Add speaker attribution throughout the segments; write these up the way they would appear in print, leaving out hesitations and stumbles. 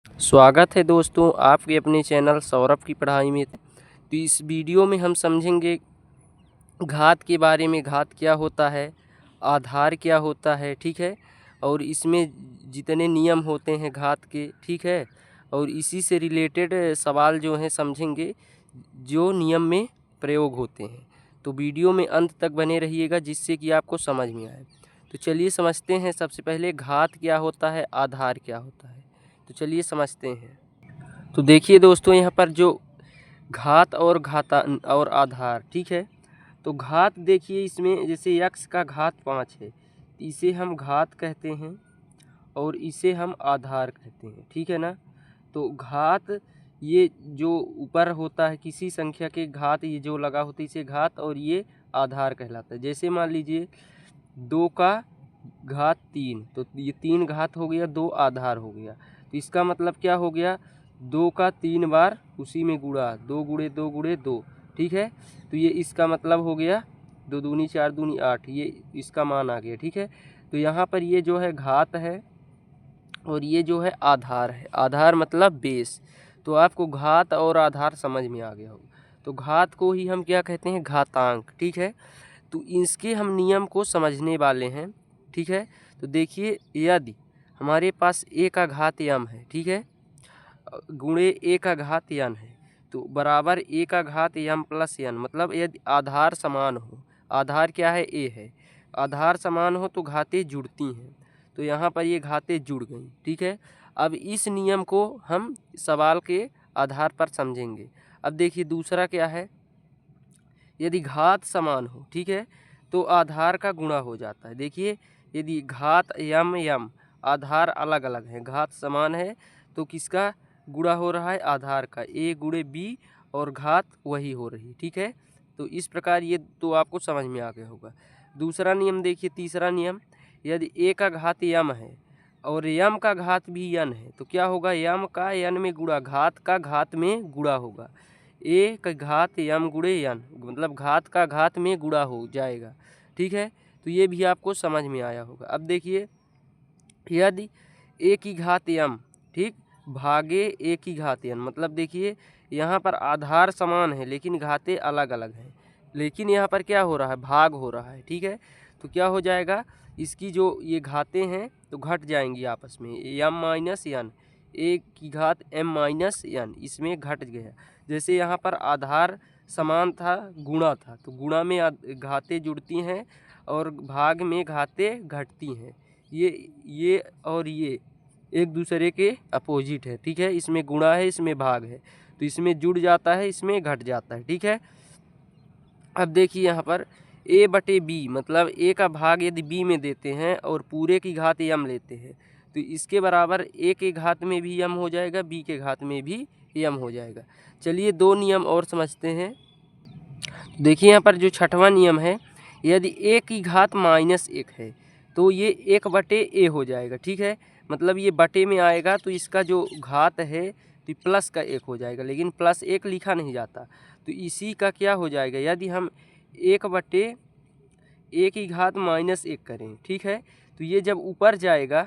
Speaker 1: स्वागत है दोस्तों आपके अपने चैनल सौरभ की पढ़ाई में। तो इस वीडियो में हम समझेंगे घात के बारे में। घात क्या होता है, आधार क्या होता है, ठीक है, और इसमें जितने नियम होते हैं घात के, ठीक है, और इसी से रिलेटेड सवाल जो हैं समझेंगे जो नियम में प्रयोग होते हैं। तो वीडियो में अंत तक बने रहिएगा जिससे कि आपको समझ में आए। तो चलिए समझते हैं। सबसे पहले घात क्या होता है, आधार क्या होता है, तो चलिए समझते हैं। तो देखिए दोस्तों, यहाँ पर जो घात और घाता और आधार, ठीक है, तो घात देखिए इसमें जैसे x का घात 5 है, इसे हम घात कहते हैं और इसे हम आधार कहते हैं, ठीक है ना। तो घात ये जो ऊपर होता है किसी संख्या के घात, ये जो लगा होता है इसे घात, और ये आधार कहलाता है। जैसे मान लीजिए 2 का घात 3, तो ये 3 घात हो गया, 2 आधार हो गया। तो इसका मतलब क्या हो गया, 2 का 3 बार उसी में गुणा, 2 गुणे 2 गुणे 2, ठीक है। तो ये इसका मतलब हो गया 2 दूनी 4 दूनी 8, ये इसका मान आ गया, ठीक है। तो यहाँ पर ये जो है घात है और ये जो है आधार है। आधार मतलब बेस। तो आपको घात और आधार समझ में आ गया होगा। तो घात को ही हम क्या कहते हैं, घातांक, ठीक है। तो इसके हम नियम को समझने वाले हैं, ठीक है। तो देखिए, यदि हमारे पास a का घात m है, ठीक है, गुणे a का घात n है, तो बराबर a का घात m प्लस n, मतलब यदि आधार समान हो, आधार क्या है, a है, आधार समान हो तो घातें जुड़ती हैं। तो यहाँ पर ये घातें जुड़ गई, ठीक है। अब इस नियम को हम सवाल के आधार पर समझेंगे। अब देखिए दूसरा क्या है, यदि घात समान हो, ठीक है, तो आधार का गुणा हो जाता है। देखिए, यदि घात यम यम, आधार अलग अलग हैं, घात समान है तो किसका गुणा हो रहा है, आधार का, a गुणे b, और घात वही हो रही, ठीक है। तो इस प्रकार ये तो आपको समझ में आ गया होगा। दूसरा नियम देखिए, तीसरा नियम, यदि a का घात यम है और यम का घात भी n है, तो क्या होगा, यम का n में गुणा, घात का घात में गुणा होगा। a का घात यम गुणे n, मतलब घात का घात में गुणा हो जाएगा, ठीक है। तो ये भी आपको समझ में आया होगा। अब देखिए, यदि a की घात m, ठीक, भागे a की घात n, मतलब देखिए यहाँ पर आधार समान है लेकिन घातें अलग अलग हैं, लेकिन यहाँ पर क्या हो रहा है, भाग हो रहा है, ठीक है। तो क्या हो जाएगा, इसकी जो ये घातें हैं तो घट जाएंगी आपस में, m माइनस n, a की घात m माइनस n, इसमें घट गया। जैसे यहाँ पर आधार समान था, गुणा था, तो गुणा में घातें जुड़ती हैं और भाग में घातें घटती हैं। ये और ये एक दूसरे के अपोजिट है, ठीक है। इसमें गुणा है, इसमें भाग है, तो इसमें जुड़ जाता है, इसमें घट जाता है, ठीक है। अब देखिए यहाँ पर a बटे b, मतलब a का भाग यदि b में देते हैं और पूरे की घात m लेते हैं, तो इसके बराबर a के घात में भी m हो जाएगा, b के घात में भी m हो जाएगा। चलिए दो नियम और समझते हैं। देखिए यहाँ पर जो छठवां नियम है, यदि a की घात माइनस 1 है तो ये 1 बटे a हो जाएगा, ठीक है। मतलब ये बटे में आएगा तो इसका जो घात है तो प्लस का 1 हो जाएगा, लेकिन प्लस 1 लिखा नहीं जाता, तो इसी का क्या हो जाएगा, यदि हम 1 बटे a की घात माइनस 1 करें, ठीक है, तो ये जब ऊपर जाएगा,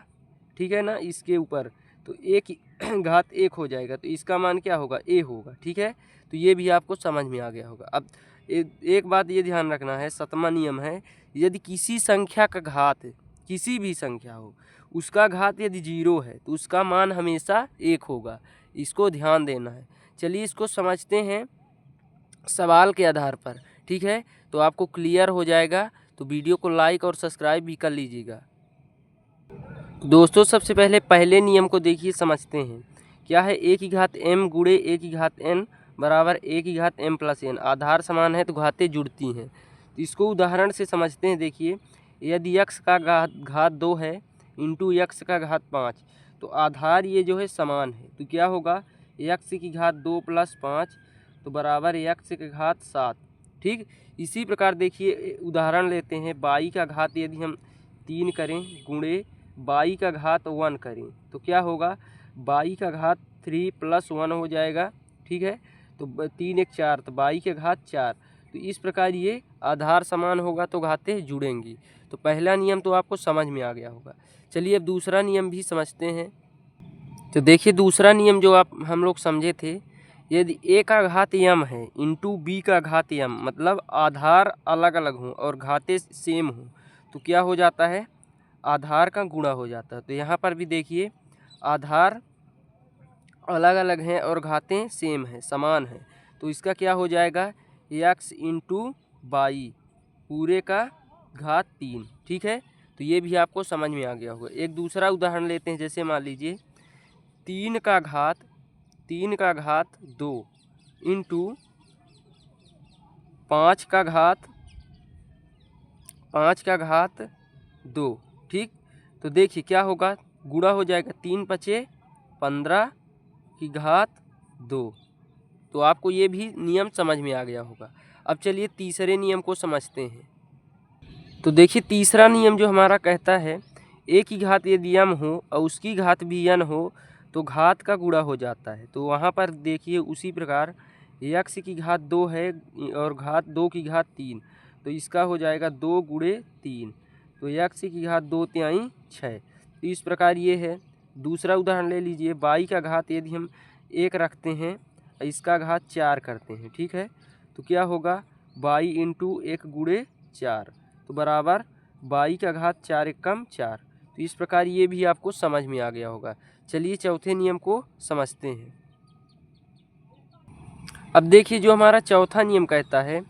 Speaker 1: ठीक है ना, इसके ऊपर, तो a की घात 1 हो जाएगा, तो इसका मान क्या होगा, a होगा, ठीक है। तो ये भी आपको समझ में आ गया होगा। अब एक बात ये ध्यान रखना है, सतवां नियम है, यदि किसी संख्या का घात, किसी भी संख्या हो, उसका घात यदि 0 है तो उसका मान हमेशा 1 होगा, इसको ध्यान देना है। चलिए इसको समझते हैं सवाल के आधार पर, ठीक है, तो आपको क्लियर हो जाएगा। तो वीडियो को लाइक और सब्सक्राइब भी कर लीजिएगा। दोस्तों सबसे पहले नियम को देखिए, समझते हैं क्या है, a की घात m गुणे a की घात n बराबर a की घात m प्लस n, आधार समान है तो घातें जुड़ती हैं। तो इसको उदाहरण से समझते हैं। देखिए, यदि x का घात 2 है इंटू x का घात 5, तो आधार ये जो है समान है, तो क्या होगा, x की घात 2 प्लस 5 तो बराबर x की घात 7, ठीक। इसी प्रकार देखिए उदाहरण लेते हैं, y का घात यदि हम 3 करें गुणे y का घात 1 करें, तो क्या होगा, y का घात 3 प्लस 1 हो जाएगा, ठीक है। तो 3 1 4, तो y के घात 4। तो इस प्रकार ये आधार समान होगा तो घातें जुड़ेंगी। तो पहला नियम तो आपको समझ में आ गया होगा। चलिए अब दूसरा नियम भी समझते हैं। तो देखिए दूसरा नियम जो हम लोग समझे थे, यदि a का घात m है इंटू b का घात m, मतलब आधार अलग अलग हों और घातें सेम हों, तो क्या हो जाता है, आधार का गुणा हो जाता है। तो यहाँ पर भी देखिए आधार अलग अलग हैं और घातें सेम हैं, समान हैं, तो इसका क्या हो जाएगा, x इंटू बाई पूरे का घात 3। ठीक है, तो ये भी आपको समझ में आ गया होगा। एक दूसरा उदाहरण लेते हैं, जैसे मान लीजिए 3 का घात 2 इंटू 5 का घात 2। ठीक, तो देखिए क्या होगा, गुणा हो जाएगा, 3 पचे 15 की घात 2। तो आपको ये भी नियम समझ में आ गया होगा। अब चलिए तीसरे नियम को समझते हैं। तो देखिए तीसरा नियम जो हमारा कहता है, a की घात यदि m हो और उसकी घात भी n हो तो घात का गुणा हो जाता है। तो वहाँ पर देखिए उसी प्रकार x की घात 2 है और घात 2 की घात 3, तो इसका हो जाएगा 2 गुणे 3, तो x की घात 2 तिहाई 6। तो इस प्रकार ये है। दूसरा उदाहरण ले लीजिए, y का घात यदि हम 1 रखते हैं, इसका घात 4 करते हैं। ठीक है, तो क्या होगा, y इंटू 1 गुणे 4, तो बराबर y का घात 4 एकम 4। तो इस प्रकार ये भी आपको समझ में आ गया होगा। चलिए चौथे नियम को समझते हैं। अब देखिए जो हमारा चौथा नियम कहता है,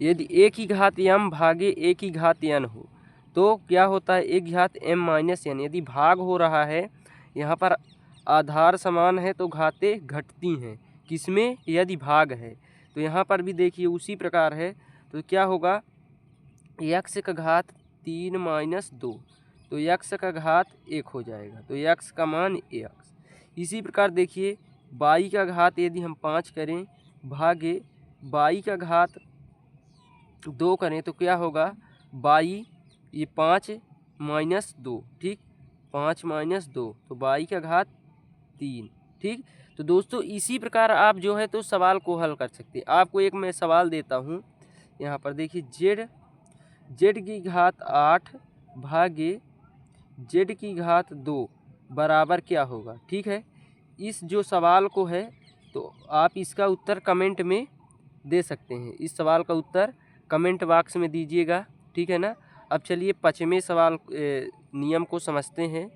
Speaker 1: यदि a की घात m भागे a की घात n हो तो क्या होता है, a की घात m माइनस n। यदि भाग हो रहा है, यहाँ पर आधार समान है तो घातें घटती हैं, किसमें, यदि भाग है। तो यहाँ पर भी देखिए उसी प्रकार है, तो क्या होगा, x का घात 3 माइनस 2, तो x का घात 1 हो जाएगा, तो x का मान 1। इसी प्रकार देखिए y का घात यदि हम 5 करें भागे y का घात 2 करें तो क्या होगा, y ये 5 माइनस 2, ठीक, 5 माइनस 2, तो y का घात 3। ठीक, तो दोस्तों इसी प्रकार आप जो है तो सवाल को हल कर सकते हैं। आपको एक मैं सवाल देता हूँ, यहाँ पर देखिए z की घात 8 भागे z की घात 2 बराबर क्या होगा। ठीक है, इस जो सवाल को है तो आप इसका उत्तर कमेंट में दे सकते हैं। इस सवाल का उत्तर कमेंट बॉक्स में दीजिएगा। ठीक है ना। अब चलिए पाँचवें सवाल नियम को समझते हैं।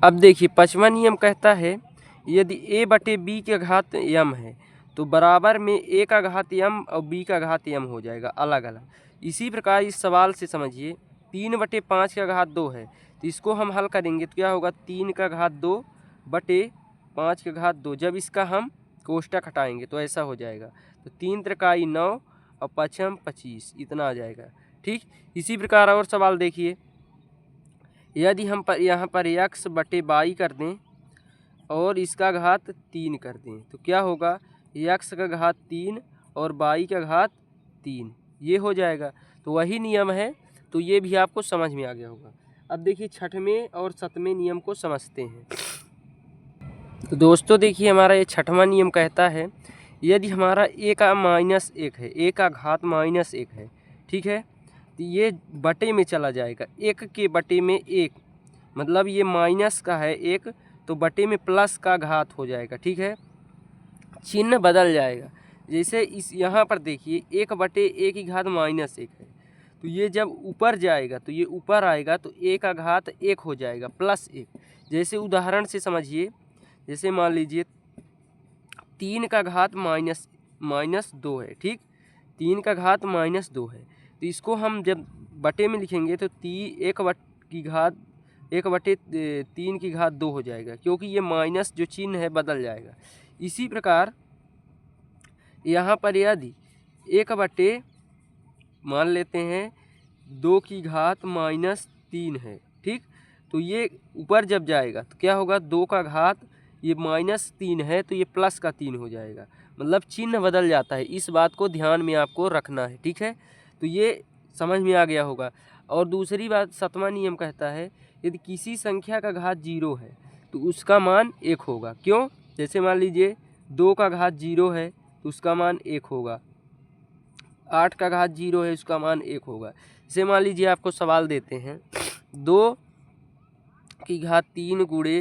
Speaker 1: अब देखिए पाँचवा नियम कहता है, यदि a बटे b के घात m है तो बराबर में a का घात m और b का घात m हो जाएगा अलग अलग। इसी प्रकार इस सवाल से समझिए 3 बटे 5 का घात 2 है, तो इसको हम हल करेंगे तो क्या होगा, 3 का घात 2 बटे 5 का घात 2। जब इसका हम कोष्टक हटाएंगे तो ऐसा हो जाएगा, तो 3 त्रिकाई 9 और पचम 25, इतना आ जाएगा। ठीक, इसी प्रकार और सवाल देखिए, यदि हम यहाँ पर x बटे बाई कर दें और इसका घात 3 कर दें तो क्या होगा, x का घात 3 और बाई का घात 3, ये हो जाएगा। तो वही नियम है, तो ये भी आपको समझ में आ गया होगा। अब देखिए छठवें और सातवें नियम को समझते हैं। तो दोस्तों देखिए हमारा ये छठवां नियम कहता है, यदि हमारा a का माइनस 1 है, a का घात माइनस 1 है, ठीक है, तो ये बटे में चला जाएगा, 1 के बटे में 1, मतलब ये माइनस का है 1 तो बटे में प्लस का घात हो जाएगा। ठीक है, चिन्ह बदल जाएगा। जैसे इस यहाँ पर देखिए 1 बटे a की घात माइनस 1 है, तो ये जब ऊपर जाएगा तो ये ऊपर आएगा तो a का घात 1 हो जाएगा प्लस 1। जैसे उदाहरण से समझिए, जैसे मान लीजिए 3 का घात माइनस 2 है, ठीक, 3 का घात माइनस 2 है, तो इसको हम जब बटे में लिखेंगे तो 1 बटे 3 की घात 2 हो जाएगा, क्योंकि ये माइनस जो चिन्ह है बदल जाएगा। इसी प्रकार यहाँ पर यदि 1 बटे मान लेते हैं 2 की घात माइनस 3 है, ठीक, तो ये ऊपर जब जाएगा तो क्या होगा, 2 का घात ये माइनस 3 है तो ये प्लस का 3 हो जाएगा, मतलब चिन्ह बदल जाता है। इस बात को ध्यान में आपको रखना है। ठीक है, तो ये समझ में आ गया होगा। और दूसरी बात, सातवां नियम कहता है, यदि किसी संख्या का घात 0 है तो उसका मान 1 होगा। क्यों, जैसे मान लीजिए 2 का घात 0 है तो उसका मान 1 होगा, 8 का घात 0 है उसका मान 1 होगा। जैसे मान लीजिए आपको सवाल देते हैं, 2 की घात 3 गुणे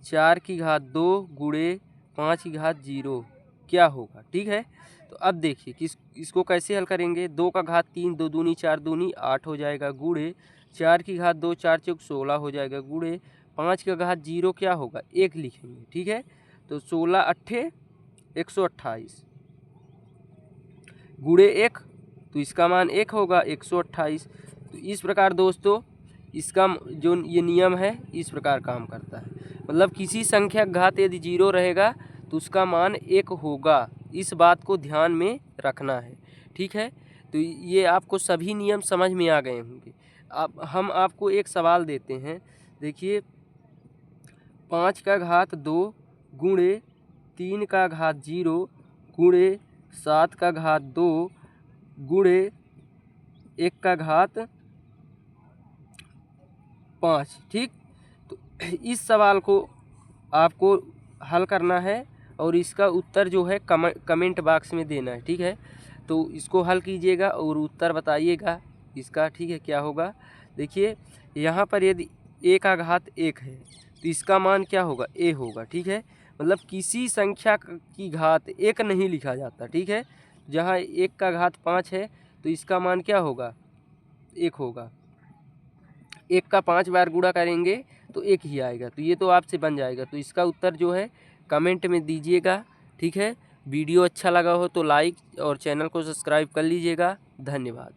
Speaker 1: 4 की घात 2 गुणे 5 की घात 0 क्या होगा। ठीक है, तो अब देखिए कि इसको कैसे हल करेंगे। 2 का घात 3 2 दूनी 4 दूनी 8 हो जाएगा, गुणे 4 की घात 2 4 चौक 16 हो जाएगा, गुणे 5 का घात 0 क्या होगा 1 लिखेंगे। ठीक है, तो 16 अट्ठे 128 गुणे 1, तो इसका मान 1 होगा 128। तो इस प्रकार दोस्तों इसका जो ये नियम है इस प्रकार काम करता है। मतलब किसी संख्या का घात यदि 0 रहेगा तो उसका मान 1 होगा, इस बात को ध्यान में रखना है। ठीक है, तो ये आपको सभी नियम समझ में आ गए होंगे। अब हम आपको एक सवाल देते हैं, देखिए 5 का घात 2 गुणे 3 का घात 0 गुणे 7 का घात 2 गुणे 1 का घात 5। ठीक, तो इस सवाल को आपको हल करना है और इसका उत्तर जो है कमेंट बॉक्स में देना है। ठीक है, तो इसको हल कीजिएगा और उत्तर बताइएगा इसका। ठीक है, क्या होगा देखिए यहाँ पर यदि a का घात 1 है तो इसका मान क्या होगा a होगा। ठीक है, मतलब किसी संख्या की घात 1 नहीं लिखा जाता। ठीक है, जहाँ 1 का घात 5 है तो इसका मान क्या होगा 1 होगा। 1 का 5 बार गुणा करेंगे तो 1 ही आएगा, तो ये तो आपसे बन जाएगा। तो इसका उत्तर जो है कमेंट में दीजिएगा। ठीक है, वीडियो अच्छा लगा हो तो लाइक और चैनल को सब्सक्राइब कर लीजिएगा। धन्यवाद।